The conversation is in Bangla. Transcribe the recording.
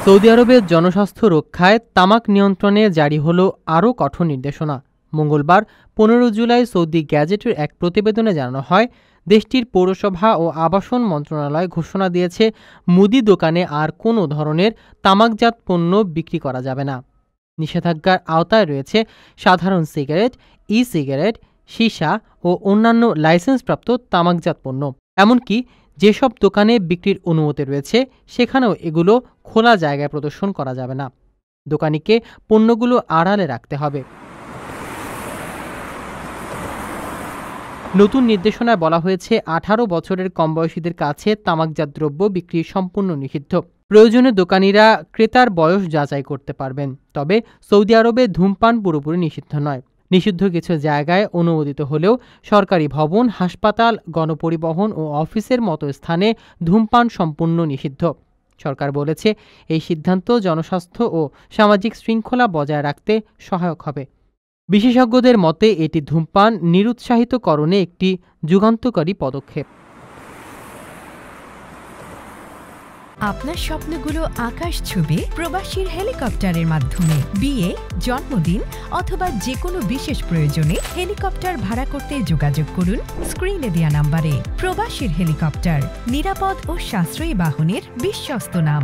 সৌদি আরবের জনস্বাস্থ্য রক্ষায় তামাক নিয়ন্ত্রণে জারি হলো আরও কঠোর নির্দেশনা। মঙ্গলবার 15 জুলাই সৌদি গ্যাজেটের এক প্রতিবেদনে জানানো হয়, দেশটির পৌরসভা ও আবাসন মন্ত্রণালয় ঘোষণা দিয়েছে মুদি দোকানে আর কোনো ধরনের তামাকজাত পণ্য বিক্রি করা যাবে না। নিষেধাজ্ঞার আওতায় রয়েছে সাধারণ সিগারেট, ই সিগারেট, সীসা ও অন্যান্য লাইসেন্সপ্রাপ্ত তামাকজাত পণ্য। এমনকি যেসব দোকানে বিক্রির অনুমতি রয়েছে সেখানেও এগুলো খোলা জায়গায় প্রদর্শন করা যাবে না। দোকানিকে পণ্যগুলো আড়ালে রাখতে হবে। নতুন নির্দেশনায় বলা হয়েছে 18 বছরের কম বয়সীদের কাছে তামাকজাত দ্রব্য বিক্রি সম্পূর্ণ নিষিদ্ধ। প্রয়োজনে দোকানিরা ক্রেতার বয়স যাচাই করতে পারবেন। তবে সৌদি আরবে ধূমপান পুরোপুরি নিষিদ্ধ নয়। নিষিদ্ধ কিছু জায়গায় অনুমোদিত হলেও সরকারি ভবন, হাসপাতাল, গণপরিবহন ও অফিসের মতো স্থানে ধূমপান সম্পূর্ণ নিষিদ্ধ। সরকার বলেছে এই সিদ্ধান্ত জনস্বাস্থ্য ও সামাজিক শৃঙ্খলা বজায় রাখতে সহায়ক হবে। বিশেষজ্ঞদের মতে এটি ধূমপান নিরুৎসাহিতকরণে একটি যুগান্তকারী পদক্ষেপ। আপনার স্বপ্নগুলো আকাশ ছুবে প্রবাসীর হেলিকপ্টারের মাধ্যমে। বিয়ে, জন্মদিন অথবা যে কোনো বিশেষ প্রয়োজনে হেলিকপ্টার ভাড়া করতে যোগাযোগ করুন স্ক্রিনে দেয়া নাম্বারে। প্রবাসীর হেলিকপ্টার, নিরাপদ ও সাশ্রয়ী বাহনের বিশ্বস্ত নাম।